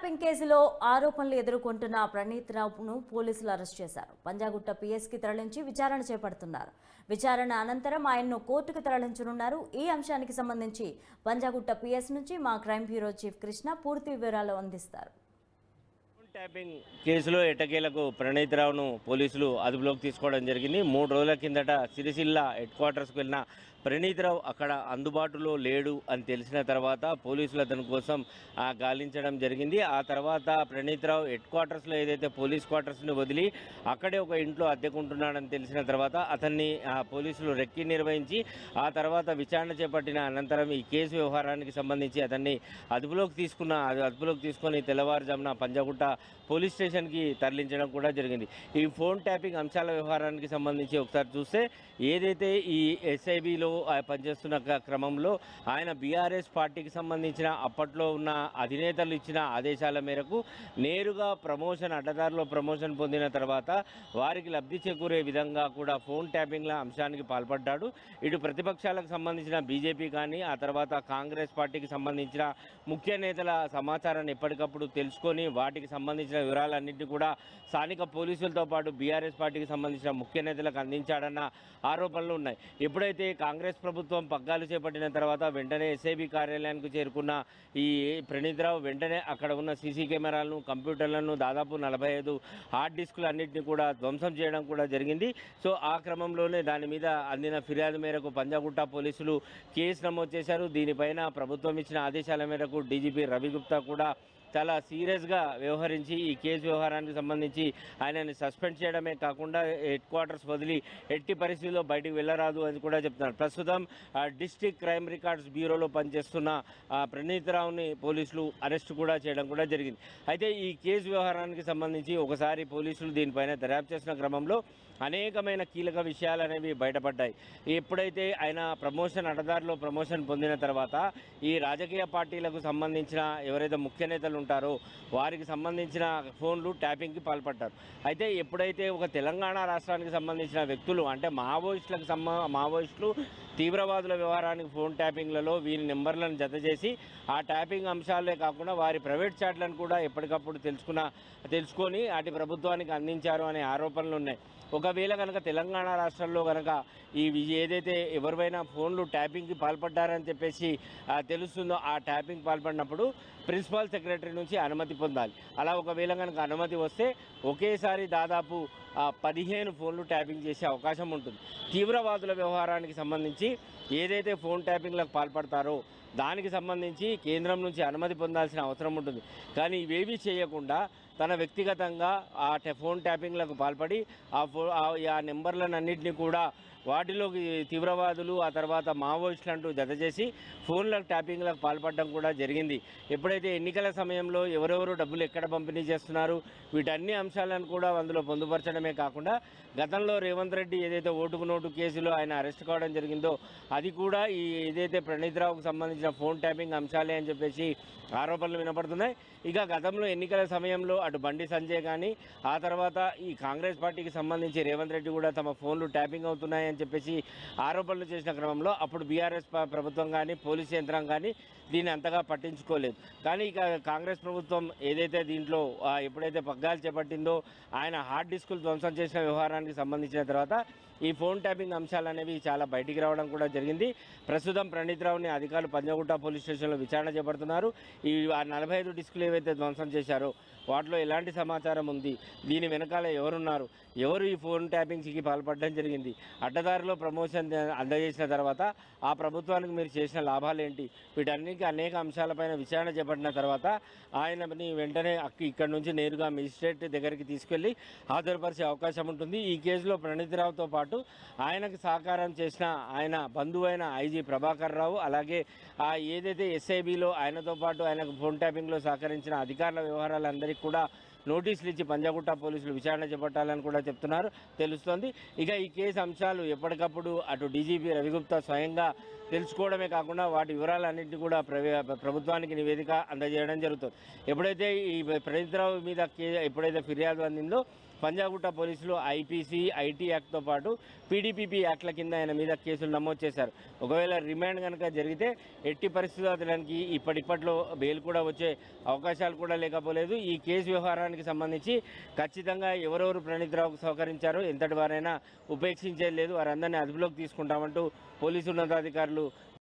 Tapping కేసులో ఆరోపణలు ఎదుర్కొంటున్న ప్రణీత్ రావును పోలీసులు అరెస్ట్ చేశారు. పంజాగుట్ట పిఎస్కి తరలించి విచారణ చేపడుతున్నారు. విచారణ అనంతరం ఆయన్ను కోర్టుకు తరలించనున్నారు. ఈ అంశానికి సంబంధించి పంజాగుట్ట పిఎస్ నుంచి మా క్రైమ్ బ్యూరో చీఫ్ కృష్ణ పూర్తి వివరాలు అందిస్తారు. ట్యాపింగ్ కేసులో ఎట్టకేలకు ప్రణీత్ రావును పోలీసులు అదుపులోకి తీసుకోవడం జరిగింది. 3 రోజుల కిందట సిరిసిల్ల హెడ్ క్వార్టర్స్కి వెళ్ళిన ప్రణీత్ రావు అక్కడ అందుబాటులో లేడు అని తెలిసిన తర్వాత పోలీసులు అతని కోసం గాలించడం జరిగింది. ఆ తర్వాత ప్రణీత్ రావు హెడ్ క్వార్టర్స్లో ఏదైతే పోలీస్ క్వార్టర్స్ని వదిలి అక్కడే ఒక ఇంట్లో అద్దెకుంటున్నాడని తెలిసిన తర్వాత అతన్ని పోలీసులు రెక్కి నిర్వహించి ఆ తర్వాత విచారణ చేపట్టిన అనంతరం ఈ కేసు వ్యవహారానికి సంబంధించి అతన్ని అదుపులోకి తీసుకొని తెల్లవారుజామున పంజాగుట్ట పోలీస్ స్టేషన్కి తరలించడం కూడా జరిగింది. ఈ ఫోన్ ట్యాపింగ్ అంశాల వ్యవహారానికి సంబంధించి ఒకసారి చూస్తే ఏదైతే ఈ ఎస్ఐబిలో పనిచేస్తున్న క్రమంలో ఆయన బీఆర్ఎస్ పార్టీకి సంబంధించిన అప్పట్లో ఉన్న అధినేతలు ఇచ్చిన ఆదేశాల మేరకు నేరుగా అడ్డదారిలో ప్రమోషన్ పొందిన తర్వాత వారికి లబ్ధి చేకూరే విధంగా కూడా ఫోన్ ట్యాపింగ్ల అంశానికి పాల్పడ్డాడు. ఇటు ప్రతిపక్షాలకు సంబంధించిన బీజేపీ కానీ ఆ తర్వాత కాంగ్రెస్ పార్టీకి సంబంధించిన ముఖ్య నేతల సమాచారాన్ని ఎప్పటికప్పుడు తెలుసుకొని వాటికి సంబంధించిన వివరాలన్నింటినీ కూడా స్థానిక పోలీసులతో పాటు బీఆర్ఎస్ పార్టీకి సంబంధించిన ముఖ్య నేతలకు అందించాడన్న ఆరోపణలు ఉన్నాయి. ఎప్పుడైతే కాంగ్రెస్ ప్రభుత్వం పగ్గాలు చేపట్టిన తర్వాత వెంటనే ఎస్ఐబి కార్యాలయానికి చేరుకున్న ఈ ప్రణీత్ రావు వెంటనే అక్కడ ఉన్న సీసీ కెమెరాలను, కంప్యూటర్లను, దాదాపు 45 హార్డ్ డిస్కులు అన్నింటినీ కూడా ధ్వంసం చేయడం కూడా జరిగింది. సో ఆ క్రమంలోనే దాని మీద అందిన ఫిర్యాదు మేరకు పంజాగుట్ట పోలీసులు కేసు నమోదు చేశారు. దీనిపైన ప్రభుత్వం ఇచ్చిన ఆదేశాల మేరకు డీజీపీ రవి గుప్తా కూడా చాలా సీరియస్గా వ్యవహరించి ఈ కేసు వ్యవహారానికి సంబంధించి ఆయనని సస్పెండ్ చేయడమే కాకుండా హెడ్ క్వార్టర్స్ వదిలి ఎట్టి పరిస్థితుల్లో బయటికి వెళ్ళరాదు అని కూడా చెప్తున్నారు. ప్రస్తుతం డిస్ట్రిక్ట్ క్రైమ్ రికార్డ్స్ బ్యూరోలో పనిచేస్తున్న ప్రణీత్ రావుని పోలీసులు అరెస్ట్ కూడా చేయడం కూడా జరిగింది. అయితే ఈ కేసు వ్యవహారానికి సంబంధించి ఒకసారి పోలీసులు దీనిపైన దర్యాప్తు చేసిన క్రమంలో అనేకమైన కీలక విషయాలు అనేవి బయటపడ్డాయి. ఎప్పుడైతే ఆయన అడ్డదారిలో ప్రమోషన్ పొందిన తర్వాత ఈ రాజకీయ పార్టీలకు సంబంధించిన ఎవరైతే ముఖ్య నేతలు ఉంటారో వారికి సంబంధించిన ఫోన్లు ట్యాపింగ్కి పాల్పడ్డారు. అయితే ఎప్పుడైతే ఒక తెలంగాణ రాష్ట్రానికి సంబంధించిన వ్యక్తులు అంటే మావోయిస్టులు తీవ్రవాదుల వ్యవహారానికి ఫోన్ ట్యాపింగ్లలో వీరి నెంబర్లను జత చేసి ఆ ట్యాపింగ్ అంశాలే కాకుండా వారి ప్రైవేట్ చాట్లను కూడా ఎప్పటికప్పుడు తెలుసుకొని అటు ప్రభుత్వానికి అందించారు అనే ఆరోపణలు ఉన్నాయి. ఒకవేళ కనుక తెలంగాణ రాష్ట్రంలో కనుక ఏదైతే ఎవరివైనా ఫోన్లు ట్యాపింగ్కి పాల్పడ్డారని చెప్పేసి తెలుస్తుందో ఆ ట్యాపింగ్ పాల్పడినప్పుడు ప్రిన్సిపల్ సెక్రటరీ నుంచి అనుమతి పొందాలి. అలా ఒకవేళ కనుక అనుమతి వస్తే ఒకేసారి దాదాపు 15 ఫోన్లు ట్యాపింగ్ చేసే అవకాశం ఉంటుంది. తీవ్రవాదుల వ్యవహారానికి సంబంధించి ఏదైతే ఫోన్ ట్యాపింగ్లకు పాల్పడతారో దానికి సంబంధించి కేంద్రం నుంచి అనుమతి పొందాల్సిన అవసరం ఉంటుంది. కానీ ఇవేవీ చేయకుండా తన వ్యక్తిగతంగా ఆ ఫోన్ ట్యాపింగ్లకు పాల్పడి ఆ నెంబర్లను అన్నింటినీ కూడా వాటిలోకి తీవ్రవాదులు ఆ తర్వాత మావోయిస్టులు అంటూ జత చేసి ఫోన్లకు ట్యాపింగ్లకు పాల్పడడం కూడా జరిగింది. ఎప్పుడైతే ఎన్నికల సమయంలో ఎవరెవరు డబ్బులు ఎక్కడ పంపిణీ చేస్తున్నారు వీటన్ని అంశాలను కూడా అందులో పొందుపరచడమే కాకుండా గతంలో రేవంత్ రెడ్డి ఏదైతే ఓటుకు నోటు కేసులో ఆయన అరెస్ట్ కావడం జరిగిందో అది కూడా ఏదైతే ప్రణీత్ రావుకు సంబంధించిన ఫోన్ ట్యాపింగ్ అంశాలే అని చెప్పేసి ఆరోపణలు వినపడుతున్నాయి. ఇక గతంలో ఎన్నికల సమయంలో అటు బండి సంజయ్ కానీ ఆ తర్వాత ఈ కాంగ్రెస్ పార్టీకి సంబంధించి రేవంత్ రెడ్డి కూడా తమ ఫోన్లు ట్యాపింగ్ అవుతున్నాయని చెప్పేసి ఆరోపణలు చేసిన క్రమంలో అప్పుడు బీఆర్ఎస్ ప్రభుత్వం కానీ పోలీస్ యంత్రాంగం కానీ దీన్ని అంతగా పట్టించుకోలేదు. కానీ ఇక కాంగ్రెస్ ప్రభుత్వం ఏదైతే దీంట్లో ఎప్పుడైతే పగ్గాలు చేపట్టిందో ఆయన హార్డ్ డిస్కులు ధ్వంసం చేసిన వ్యవహారానికి సంబంధించిన తర్వాత ఈ ఫోన్ ట్యాపింగ్ అంశాలు అనేవి చాలా బయటికి రావడం కూడా జరిగింది. ప్రస్తుతం ప్రణీత్ రావుని అధికారులు పంజాగుట్ట పోలీస్ స్టేషన్లో విచారణ చేపడుతున్నారు. ఈ 45 డిస్కులు ఏవైతే ధ్వంసం చేశారో వాటిలో ఎలాంటి సమాచారం ఉంది, దీని వెనకాల ఎవరున్నారు, ఎవరు ఈ ఫోన్ ట్యాపింగ్స్కి పాల్పడడం జరిగింది, అడ్డదారిలో ప్రమోషన్ అందజేసిన తర్వాత ఆ ప్రభుత్వానికి మీరు చేసిన లాభాలు ఏంటి, వీటన్నిటికీ అనేక అంశాలపైన విచారణ చేపట్టిన తర్వాత ఆయనని వెంటనే ఇక్కడ నుంచి నేరుగా మెజిస్ట్రేట్ దగ్గరికి తీసుకెళ్లి హాజరుపరిచే అవకాశం ఉంటుంది. ఈ కేసులో ప్రణీత్ రావుతో పాటు ఆయనకు సహకారం చేసిన ఆయన బంధువైన ఐజీ ప్రభాకర్ రావు అలాగే ఏదైతే ఎస్ఐబిలో ఆయనతో పాటు ఆయనకు ఫోన్ ట్యాపింగ్లో సహకరించిన అధికారుల వ్యవహారాలందరికీ కూడా నోటీసులు ఇచ్చి పంజాగుట్ట పోలీసులు విచారణ చేపట్టాలని కూడా చెప్తున్నారు తెలుస్తోంది. ఇక ఈ కేసు అంశాలు ఎప్పటికప్పుడు అటు డీజీపీ రవిగుప్తా స్వయంగా తెలుసుకోవడమే కాకుండా వాటి వివరాలన్నింటినీ కూడా ప్రభుత్వానికి నివేదిక అందజేయడం జరుగుతుంది. ఎప్పుడైతే ఈ ప్రణీత్రావు మీద ఎప్పుడైతే ఫిర్యాదు అందిందో పంజాగుట్ట పోలీసులు ఐపీసీ, ఐటీ యాక్ట్తో పాటు పీడీపీపీ యాక్ట్ల కింద ఆయన మీద కేసులు నమోదు చేశారు. ఒకవేళ రిమాండ్ కనుక జరిగితే ఎట్టి పరిస్థితులకి ఇప్పటిలో బెయిల్ కూడా వచ్చే అవకాశాలు కూడా లేకపోలేదు. ఈ కేసు వ్యవహారానికి సంబంధించి ఖచ్చితంగా ఎవరెవరు ప్రణీత్రావుకు సహకరించారో ఎంతటి వారైనా ఉపేక్షించేది లేదు, వారందరినీ అదుపులోకి తీసుకుంటామంటూ పోలీసు ఉన్నతాధికారులు